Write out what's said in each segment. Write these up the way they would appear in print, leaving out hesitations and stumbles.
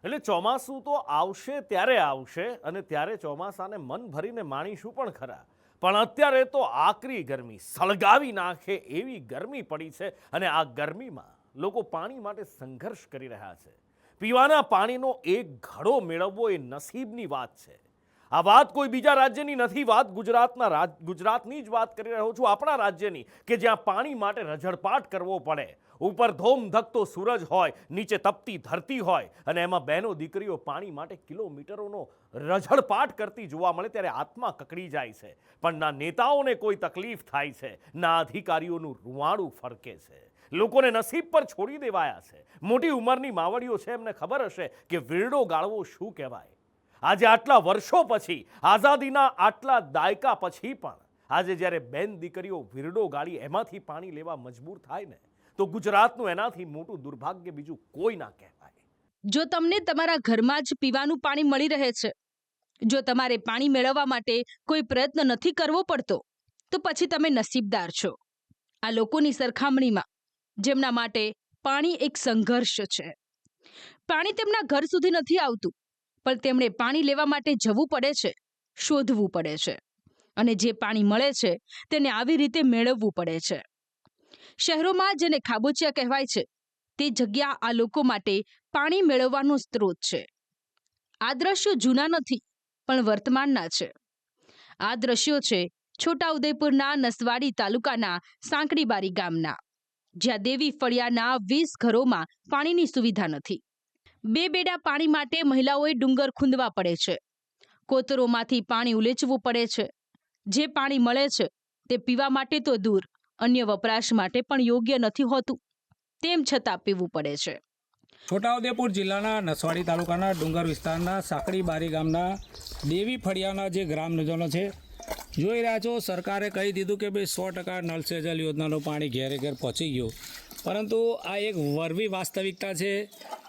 એટલે ચોમાસું તો આવશે ત્યારે આવશે અને ત્યારે ચોમાસાને મન ભરીને માણીશું પણ ખરા, પણ અત્યારે તો આકરી ગરમી સળગાવી નાખે એવી ગરમી પડી છે અને આ ગરમીમાં લોકો પાણી માટે સંઘર્ષ કરી રહ્યા છે. પીવાના પાણીનો એક ઘડો મેળવવો એ નસીબની વાત છે. આ વાત કોઈ બીજા રાજ્યની નથી, વાત ગુજરાતની જ વાત કરી રહ્યો છું, આપણા રાજ્યની, કે જ્યાં પાણી માટે રઝળપાટ કરવો પડે. ઉપર ધોમ ધકતો સૂરજ હોય, નીચે તપતી ધરતી હોય અને એમાં બહેનો દીકરીઓ પાણી માટે કિલોમીટરોનો રઝળપાટ કરતી જોવા મળે ત્યારે આત્મા કકડી જાય છે. પણ ના નેતાઓને કોઈ તકલીફ થાય છે, ના અધિકારીઓનું રૂવાડું ફરકે છે. લોકોને નસીબ પર છોડી દેવાયા છે. મોટી ઉંમરની માવડીઓ છે, એમને ખબર હશે કે વીરડો ગાળવો શું કહેવાય. આજે આટલા વર્ષો પછી, આઝાદીના આટલા દાયકા પછી પણ આજે જ્યારે બેન દીકરીઓ વીરડો ગાળી એમાંથી પાણી લેવા મજબૂર થાય ને, તો ગુજરાતનું એનાથી મોટું દુર્ભાગ્ય બીજું કોઈ ના કહેવાય. જો તમને તમારા ઘરમાં જ પીવાનું પાણી મળી રહે છે, જો તમારે પાણી મેળવવા માટે કોઈ પ્રયત્ન નથી કરવો પડતો, તો પછી તમે નસીબદાર છો. આ લોકોની સરખામણીમાં જેમના માટે પાણી એક સંઘર્ષ છે. પાણી તેમના ઘર સુધી નથી આવતું, પણ તેમણે પાણી લેવા માટે જવું પડે છે, શોધવું પડે છે, અને જે પાણી મળે છે તેને આવી રીતે મેળવવું પડે છે. શહેરોમાં જેને ખાબોચિયા કહેવાય છે, તે જગ્યા આ લોકો માટે પાણી મેળવવાનો સ્ત્રોત છે. આ દ્રશ્યો જૂના નથી, પણ વર્તમાનના છે. આ દ્રશ્યો છે છોટાઉદેપુરના નસવાડી તાલુકાના સાંકડીબારી ગામના, જ્યાં દેવી ફળિયાના 20 ઘરોમાં પાણીની સુવિધા નથી. 2 બેડા પાણી માટે મહિલાઓએ ડુંગર ખૂંદવા પડે છે. કોતરોમાંથી પાણી ઉલેચવું પડે છે. જે પાણી મળે છે તે પીવા માટે તો દૂર, અન્ય વપરાશ માટે પણ યોગ્ય નથી હોતું. તેમ છતાં પીવું પડે છે. છોટાઉદેપુર જિલ્લાના નસવાડી તાલુકાના ડુંગર વિસ્તારના સાંકડીબારી ગામના દેવી ફળિયાના જે ગ્રામજનો છે, જોઈ રહ્યા છો, સરકારે કહી દીધું કે ભાઈ 100% નળ સે જલ યોજનાનું પાણી ઘેરે ઘેર પહોંચી ગયું, પરંતુ આ એક વરવી વાસ્તવિકતા છે.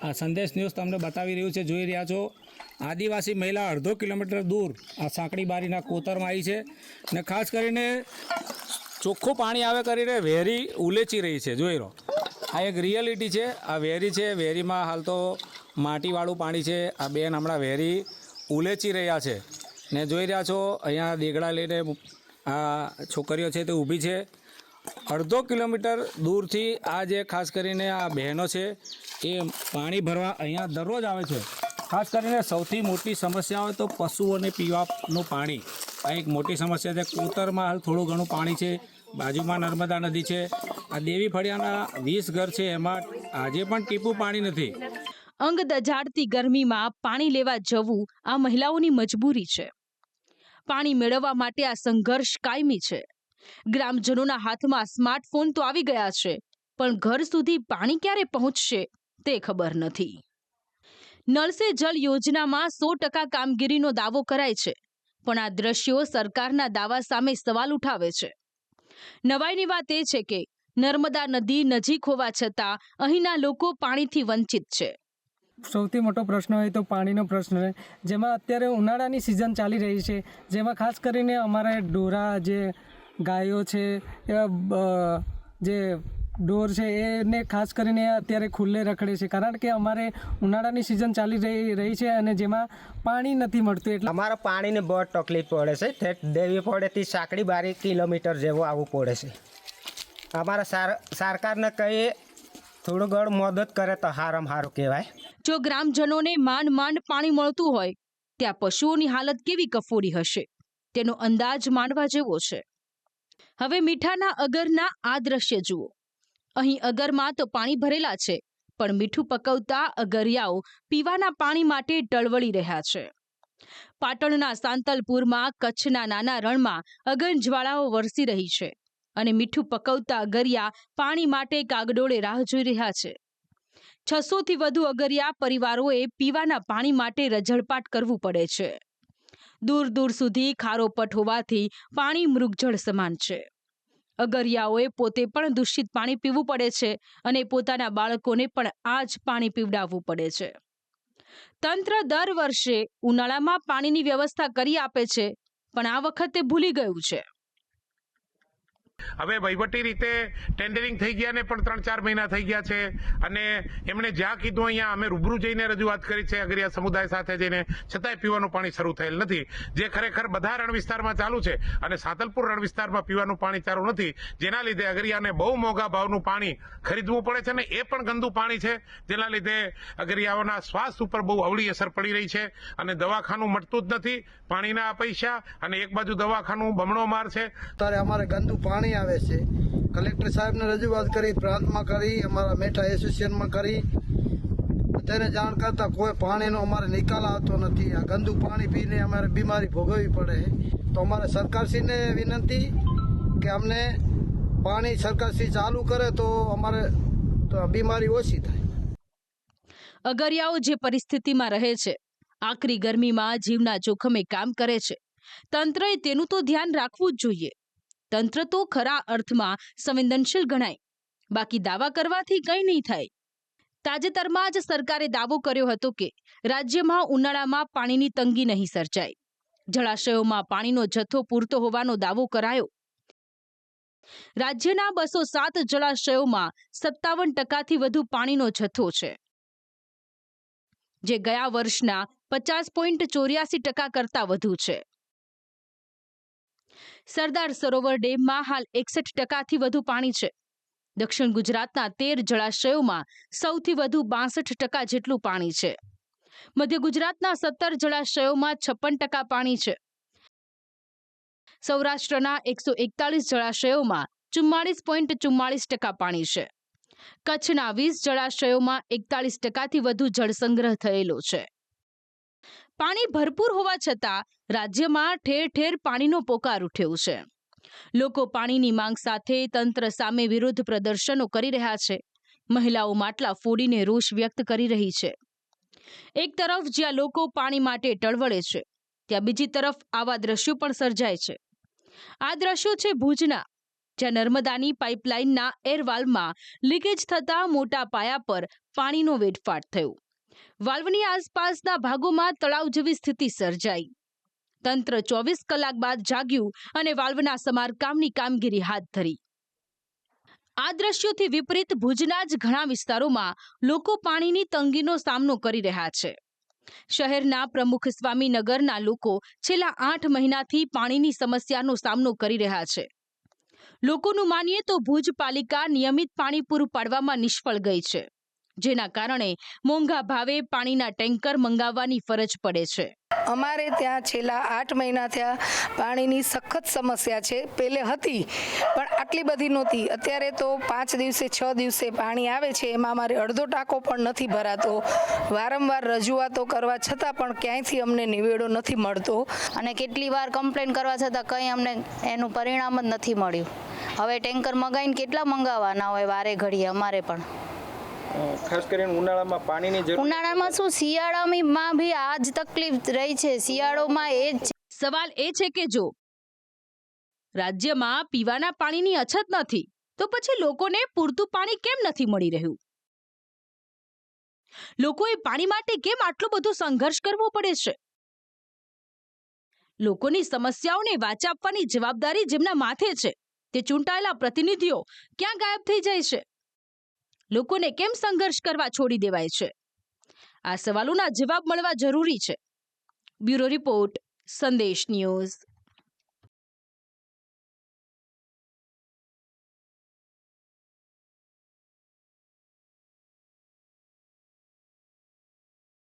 આ સંદેશ ન્યૂઝ તમને બતાવી રહ્યું છે. જોઈ રહ્યા છો, આદિવાસી મહિલા અડધો કિલોમીટર દૂર આ સાંકડીબારીના કોતરમાં આવી છે ને ખાસ કરીને ચોખ્ખું પાણી આવે કરીને વેરી ઉલેચી રહી છે. જોઈ રહો, આ એક રિયાલિટી છે. આ વેરી છે, વેરીમાં હાલ તો માટીવાળું પાણી છે. આ બેન હમણાં વેરી ઉલેચી રહ્યા છે ને જોઈ રહ્યા છો, અહીંયા દેગડા લઈને આ છોકરીઓ છે તે ઊભી છે. અડધો કિલોમીટર દૂરથી આ જે ખાસ કરીને આ બહેનો છે એ પાણી ભરવા અહીંયા દરરોજ આવે છે. ખાસ કરીને સૌથી મોટી સમસ્યા હોય તો પશુઓને પીવાનું પાણી, આ એક મોટી સમસ્યા છે. કોતરમાં હાલ થોડું ઘણું પાણી છે, બાજુમાં નર્મદા નદી છે. આ દેવી ફળિયાના 20 ઘર છે, એમાં આજે પણ ટીપું પાણી નથી. અંગ દજાડતી ગરમીમાં પાણી લેવા જવું આ મહિલાઓની મજબૂરી છે. પાણી મેળવવા માટે આ સંઘર્ષ કાયમી છે. ગ્રામજનોના હાથમાં સ્માર્ટફોન તો આવી ગયા છે, પણ ઘર સુધી પાણી ક્યારે પહોંચશે તે ખબર નથી. નળ સે જલ યોજનામાં 100% કામગીરીનો દાવો કરાય છે, પણ આ દ્રશ્યો સરકારના દાવા સામે સવાલ ઉઠાવે છે. નવાઈની વાત એ છે કે નર્મદા નદી નજીક હોવા છતાં અહીંના લોકો પાણીથી વંચિત છે. સૌથી મોટો પ્રશ્ન હોય તો પાણીનો પ્રશ્ન છે, જેમાં અત્યારે ઉનાળાની સિઝન ચાલી રહી છે, જેમાં ખાસ કરીને અમારે ઢોરા, જે ગાયો છે, એવા જે ઢોર છે એને ખાસ કરીને અત્યારે ખુલ્લે રખડે છે, કારણ કે અમારે ઉનાળાની સિઝન ચાલી રહી છે અને જેમાં પાણી નથી મળતું. એટલે અમારા પાણીની બહુ તકલીફ પડે છે. તે દેવી ફળિયાથી સાંકડી 12 કિલોમીટર જેવું આવવું પડે છે. અમારા સરકારને કહીએ થોડું ઘણું મદદ કરે તો હારામાં સારું કહેવાય. જો ગ્રામજનોને માંડ માંડ પાણી મળતું હોય, ત્યાં પશુઓની હાલત કેવી કફોડી હશે તેનો અંદાજ માંડવા જેવો છે. હવે મીઠાના અગરના આ દ્રશ્ય જુઓ. અહીં અગરમાં તો પાણી ભરેલા છે, પણ મીઠું પકવતા અગરિયાઓ પીવાના પાણી માટે ટળવળી રહ્યા છે. પાટણના સાંતલપુરમાં કચ્છના નાના રણમાં અગન જ્વાળાઓ વરસી રહી છે અને મીઠું પકવતા અગરિયા પાણી માટે કાગડોળે રાહ જોઈ રહ્યા છે. 600થી વધુ અગરિયા પરિવારોએ પીવાના પાણી માટે રઝળપાટ કરવું પડે છે. દૂર દૂર સુધી ખારોપટ હોવાથી પાણી મૃગજળ સમાન છે. અગરિયાઓએ પોતે પણ દૂષિત પાણી પીવું પડે છે અને પોતાના બાળકોને પણ આ જ પાણી પીવડાવવું પડે છે. તંત્ર દર વર્ષે ઉનાળામાં પાણીની વ્યવસ્થા કરી આપે છે, પણ આ વખતે ભૂલી ગયું છે. હવે વહીવટી રીતે ટેન્ડરિંગ થઈ ગયા ને પણ 3-4 મહિના થઈ ગયા છે અને એમણે જ્યાં કીધું અહીંયા અમે રૂબરૂ જઈને રજૂઆત કરી છે અગરિયા સમુદાય સાથે જઈને, છતાંય પીવાનું પાણી શરૂ થયેલ નથી, જે ખરેખર બધા રણ વિસ્તારમાં ચાલુ છે અને સાંતલપુર રણ વિસ્તારમાં પીવાનું પાણી ચાલુ નથી, જેના લીધે અગરિયાને બહુ મોંઘા ભાવનું પાણી ખરીદવું પડે છે ને એ પણ ગંદુ પાણી છે, જેના લીધે અગરિયાઓના સ્વાસ્થ્ય ઉપર બહુ અવળી અસર પડી રહી છે અને દવાખાનું મળતું જ નથી, પાણીના પૈસા અને એક બાજુ દવાખાનું બમણો માર છે. અત્યારે અમારે ગંદુ પાણી આવે છે. કલેક્ટર સાહેબને રજૂઆત કરી, પ્રાંતમાં કરી, અમારા મેઠા એસોસિએશનમાં કરી, તેને જાણ કરતા કોઈ પાણીનો અમારે નિકાલ આવતો નથી. આ ગંદુ પાણી પીને અમારે બીમારી ભોગવવી પડે. તો અમારે સરકારશ્રીને વિનંતી કે અમને પાણી સરકારશ્રી ચાલુ કરે તો અમારે બીમારી ઓછી થાય. અગરિયાઓ જે પરિસ્થિતિમાં રહે છે, આકરી ગરમીમાં જીવના જોખમે કામ કરે છે, તંત્રએ તેનું તો ધ્યાન રાખવું જ જોઈએ. તંત્ર તો ખરા અર્થમાં સંવેદનશીલ ગણાય, બાકી દાવા કરવાથી કંઈ નહીં થાય. તાજેતરમાં જ સરકારે દાવો કર્યો હતો કે રાજ્યમાં ઉનાળામાં પાણીની તંગી નહીં સર્જાય. જળાશયોમાં પાણીનો જથ્થો પૂરતો હોવાનો દાવો કરાયો. રાજ્યના 207 જળાશયોમાં 57% વધુ પાણીનો જથ્થો છે, જે ગયા વર્ષના 50.84% કરતાં વધુ છે. સરદાર સરોવર ડેમમાં હાલ 61%થી વધુ પાણી છે. દક્ષિણ ગુજરાતના 13 જળાશયોમાં સૌથી વધુ 62% જેટલું પાણી છે. મધ્ય ગુજરાતના 17 જળાશયોમાં 56% પાણી છે. સૌરાષ્ટ્રના 141 જળાશયોમાં 44.44% પાણી છે. કચ્છના 20 જળાશયોમાં 41%થી વધુ જળસંગ્રહ થયેલો છે. પાણી ભરપૂર હોવા છતાં રાજ્યમાં ઠેર ઠેર પાણીનો પોકાર ઉઠ્યો છે. લોકો પાણીની માંગ સાથે તંત્ર સામે વિરોધ પ્રદર્શનો કરી રહ્યા છે. મહિલાઓ માટલા ફોડીને રોષ વ્યક્ત કરી રહી છે. એક તરફ જ્યાં લોકો પાણી માટે ટળવળે છે, ત્યાં બીજી તરફ આવા દ્રશ્યો પણ સર્જાય છે. આ દ્રશ્યો છે ભુજના, જ્યાં નર્મદાની પાઇપલાઇનના એરવાલ્વમાં લીકેજ થતા મોટા પાયા પર પાણીનો વેડફાટ થયો. વાલ્વની આસપાસના ભાગોમાં તળાવ જેવી સ્થિતિ સર્જાઈ. તંત્ર 24 કલાક બાદ જાગ્યું અને વાલ્વના સમારકામની કામગીરી હાથ ધરી. આ દ્રશ્યોથી વિપરીત ભુજના જ ઘણા વિસ્તારોમાં લોકો પાણીની તંગીનો સામનો કરી રહ્યા છે. શહેરના પ્રમુખ સ્વામીનગરના લોકો છેલ્લા 8 મહિનાથી પાણીની સમસ્યાનો સામનો કરી રહ્યા છે. લોકોનું માનીએ તો ભુજ પાલિકા નિયમિત પાણી પૂરું પાડવામાં નિષ્ફળ ગઈ છે, જેના કારણે મોંઘા ભાવે પાણીના ટેન્કર મંગાવવાની ફરજ પડે છે. અમારે ત્યાં છેલ્લા 8 મહિના થયા પાણીની સખત સમસ્યા છે. પહેલે હતી પણ આટલી બધી નહોતી. અત્યારે તો 5 દિવસે 6 દિવસે પાણી આવે છે, એમાં અમારે અડધો ટાંકો પણ નથી ભરાતો. વારંવાર રજૂઆતો કરવા છતાં પણ ક્યાંયથી અમને નિવેડો નથી મળતો અને કેટલી વાર કમ્પ્લેન કરવા છતાં કંઈ અમને એનું પરિણામ જ નથી મળ્યું. હવે ટેન્કર મગાવીને કેટલા મંગાવવાના હોય વારે ઘડીએ અમારે પણ. ખાસ કરીને ઉનાળામાં પાણીની જરૂર. ઉનાળામાં શું, શિયાળામાં બી આ જ તકલીફ રહી છે. શિયાળોમાં એ જ સવાલ એ છે કે જો રાજ્યમાં પીવાના પાણીની અછત નથી, તો પછી લોકોને પૂરતું પાણી કેમ નથી મળી રહ્યું? લોકોએ પાણી માટે કેમ આટલો બધો સંઘર્ષ કરવો પડે છે? લોકોની સમસ્યાઓને વાચા આપવાની જવાબદારી જેમના માથે છે, તે ચૂંટાયેલા પ્રતિનિધિઓ ક્યાં ગાયબ થઈ જાય છે? લોકોને કેમ સંઘર્ષ કરવા છોડી દેવાય છે? આ સવાલોના જવાબ મળવા જરૂરી છે. બ્યુરો રિપોર્ટ, સંદેશ ન્યૂઝ.